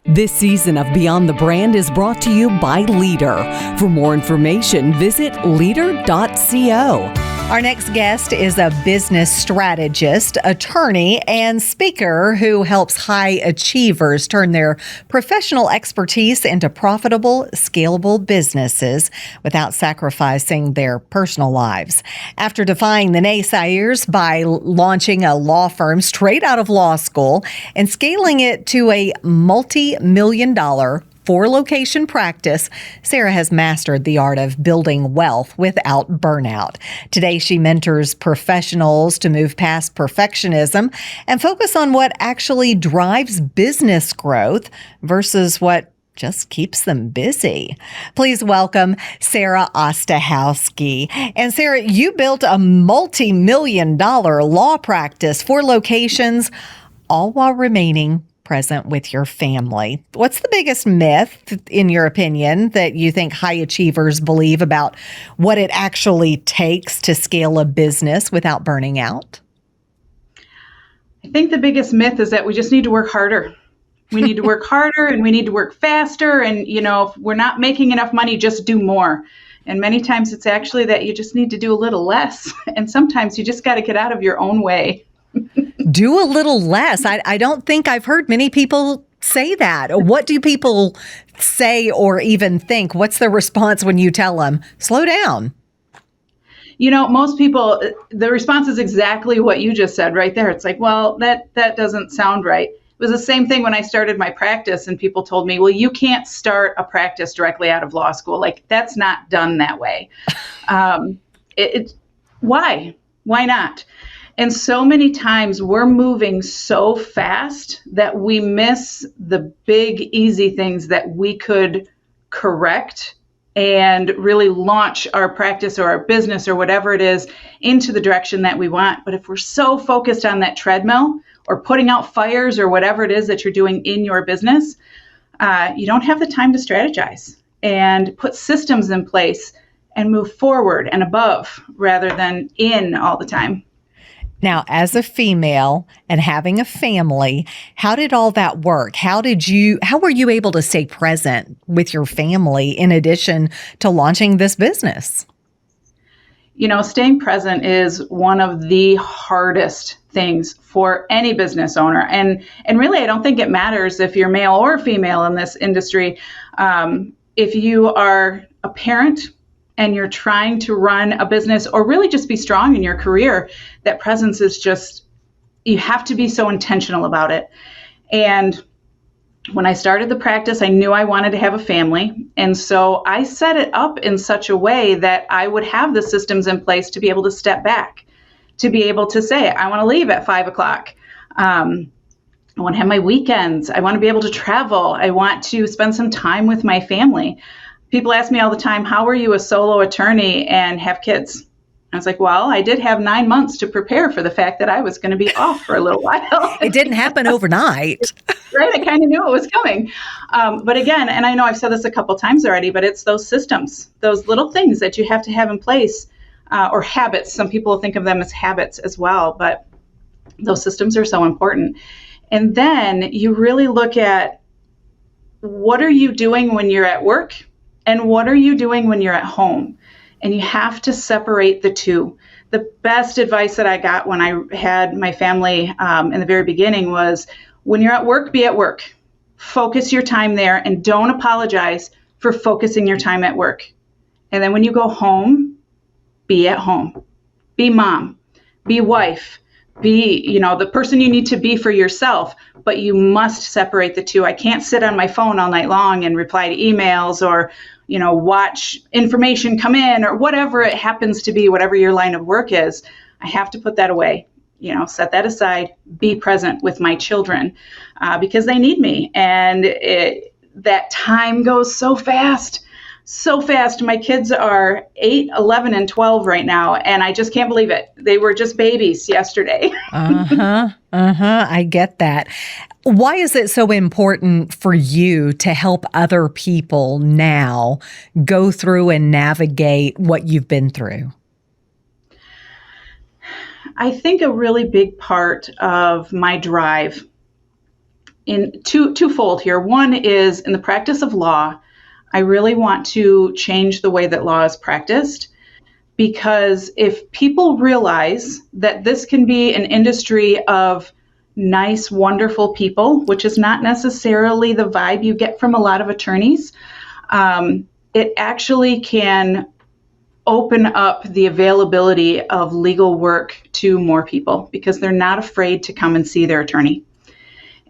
This season of Beyond the Brand is brought to you by Leader. For more information, visit leader.co. Our next guest is a business strategist, attorney, and speaker who helps high achievers turn their professional expertise into profitable, scalable businesses without sacrificing their personal lives. After defying the naysayers by launching a law firm straight out of law school and scaling it to a multi-million-dollar 4-location practice, Sarah has mastered the art of building wealth without burnout. Today, she mentors professionals to move past perfectionism and focus on what actually drives business growth versus what just keeps them busy. Please welcome Sarah Ostahowski. And Sarah, you built a multi-million-dollar law practice, 4 locations, all while remaining present with your family. What's the biggest myth, in your opinion, that you think high achievers believe about what it actually takes to scale a business without burning out? I think the biggest myth is that we just need to work harder. We need to work harder and we need to work faster. And, if we're not making enough money, just do more. And many times it's actually that you just need to do a little less. And sometimes you just got to get out of your own way. Do a little less. I don't think I've heard many people say that. What do people say or even think? What's their response when you tell them, slow down? Most people, the response is exactly what you just said right there. It's like, well, that doesn't sound right. It was the same thing when I started my practice and people told me, well, you can't start a practice directly out of law school. Like, that's not done that way. Why? Why not? And so many times we're moving so fast that we miss the big, easy things that we could correct and really launch our practice or our business or whatever it is into the direction that we want. But if we're so focused on that treadmill or putting out fires or whatever it is that you're doing in your business, you don't have the time to strategize and put systems in place and move forward and above rather than in all the time. Now, as a female and having a family, how did all that work? How were you able to stay present with your family in addition to launching this business? Staying present is one of the hardest things for any business owner. And really, I don't think it matters if you're male or female in this industry. If you are a parent and you're trying to run a business or really just be strong in your career, that presence is just, you have to be so intentional about it. And when I started the practice, I knew I wanted to have a family. And so I set it up in such a way that I would have the systems in place to be able to step back, to be able to say, I want to leave at 5 o'clock. I want to have my weekends. I want to be able to travel. I want to spend some time with my family. People ask me all the time, how are you a solo attorney and have kids? I was like, well, I did have 9 months to prepare for the fact that I was going to be off for a little while. It didn't happen overnight. Right. I kind of knew it was coming. But again, and I know I've said this a couple times already, but it's those systems, those little things that you have to have in place, or habits. Some people think of them as habits as well, but those systems are so important. And then you really look at, what are you doing when you're at work? And what are you doing when you're at home? And you have to separate the two. The best advice that I got when I had my family in the very beginning was, when you're at work, be at work. Focus your time there and don't apologize for focusing your time at work. And then when you go home, be at home. Be mom, be wife, be, the person you need to be for yourself, but you must separate the two. I can't sit on my phone all night long and reply to emails or, watch information come in or whatever it happens to be, whatever your line of work is. I have to put that away, set that aside, be present with my children because they need me. And that time goes so fast. So fast. My kids are 8, 11, and 12 right now, and I just can't believe it. They were just babies yesterday. I get that. Why is it so important for you to help other people now go through and navigate what you've been through? I think a really big part of my drive in twofold here. One is in the practice of law, I really want to change the way that law is practiced, because if people realize that this can be an industry of nice, wonderful people, which is not necessarily the vibe you get from a lot of attorneys, it actually can open up the availability of legal work to more people because they're not afraid to come and see their attorney.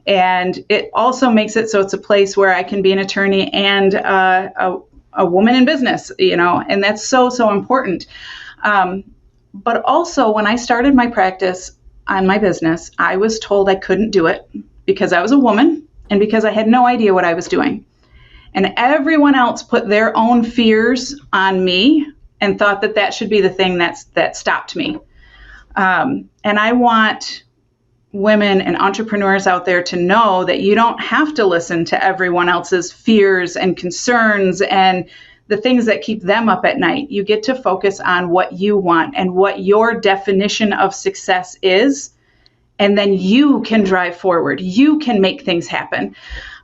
And it also makes it so it's a place where I can be an attorney and a woman in business, and that's so, so important. But also, when I started my practice on my business, I was told I couldn't do it because I was a woman and because I had no idea what I was doing. And everyone else put their own fears on me and thought that that should be the thing that stopped me. And I want women and entrepreneurs out there to know that you don't have to listen to everyone else's fears and concerns and the things that keep them up at night. You get to focus on what you want and what your definition of success is, and then you can drive forward. You can make things happen.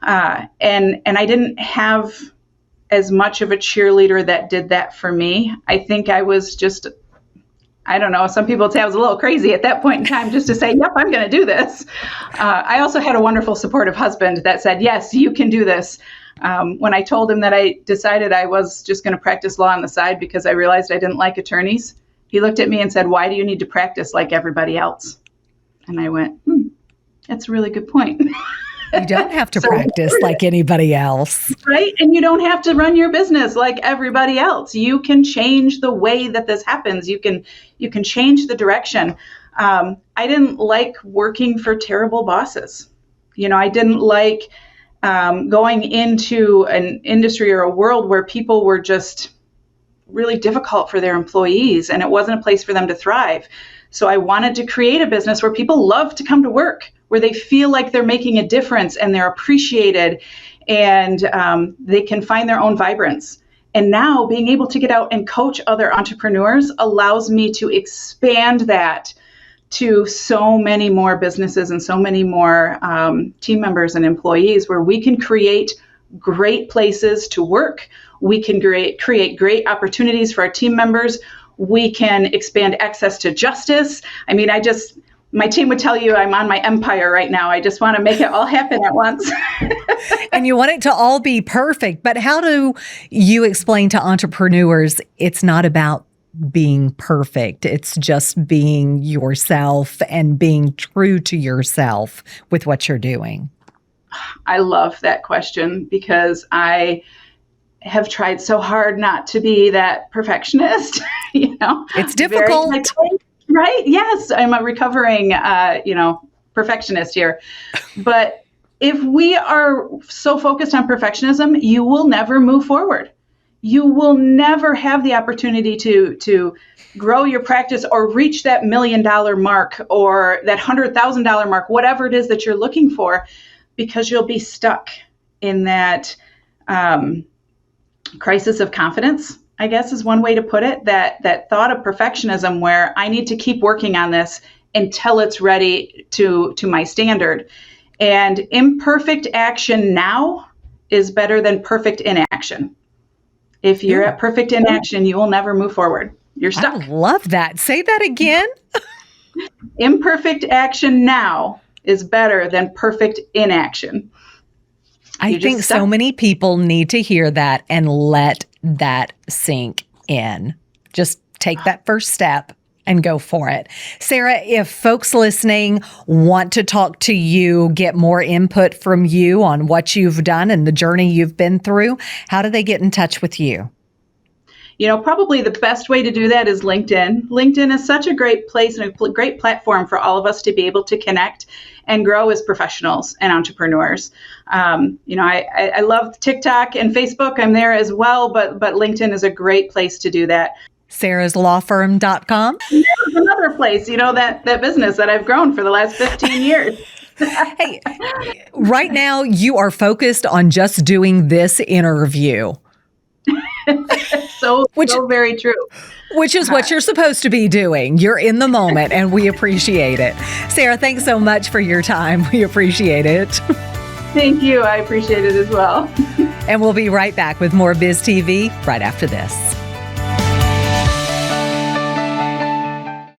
And I didn't have as much of a cheerleader that did that for me. I think I was just, I don't know, some people would say I was a little crazy at that point in time just to say, yep, I'm going to do this. I also had a wonderful supportive husband that said, yes, you can do this. When I told him that I decided I was just going to practice law on the side because I realized I didn't like attorneys, he looked at me and said, why do you need to practice like everybody else? And I went, that's a really good point. You don't have to practice like anybody else. Right? And you don't have to run your business like everybody else. You can change the way that this happens. You can change the direction. I didn't like working for terrible bosses. I didn't like going into an industry or a world where people were just really difficult for their employees and it wasn't a place for them to thrive. So I wanted to create a business where people love to come to work, where they feel like they're making a difference and they're appreciated and they can find their own vibrance. And now being able to get out and coach other entrepreneurs allows me to expand that to so many more businesses and so many more team members and employees, where we can create great places to work. We can create great opportunities for our team members. We can expand access to justice. I mean, my team would tell you I'm on my empire right now. I just want to make it all happen at once. And you want it to all be perfect. But how do you explain to entrepreneurs it's not about being perfect? It's just being yourself and being true to yourself with what you're doing. I love that question because I have tried so hard not to be that perfectionist. It's difficult. Right? Yes, I'm a recovering, perfectionist here. But if we are so focused on perfectionism, you will never move forward. You will never have the opportunity to grow your practice or reach that $1 million mark or that $100,000 mark, whatever it is that you're looking for, because you'll be stuck in that crisis of confidence, I guess is one way to put it, that thought of perfectionism where I need to keep working on this until it's ready to my standard. And imperfect action now is better than perfect inaction. If you're at perfect inaction, you will never move forward. You're stuck. I love that. Say that again. Imperfect action now is better than perfect inaction. I think so many people need to hear that and let that sink in. Just take that first step and go for it. Sarah, if folks listening want to talk to you, get more input from you on what you've done and the journey you've been through, how do they get in touch with you? Probably the best way to do that is LinkedIn. LinkedIn is such a great place and a great platform for all of us to be able to connect and grow as professionals and entrepreneurs. I love TikTok and Facebook. I'm there as well, but LinkedIn is a great place to do that. sarahslawfirm.com. There's another place, that business that I've grown for the last 15 years. Hey, right now you are focused on just doing this interview. So very true. Which is what you're supposed to be doing. You're in the moment and we appreciate it. Sarah, thanks so much for your time. We appreciate it. Thank you. I appreciate it as well. And we'll be right back with more BizTV right after this.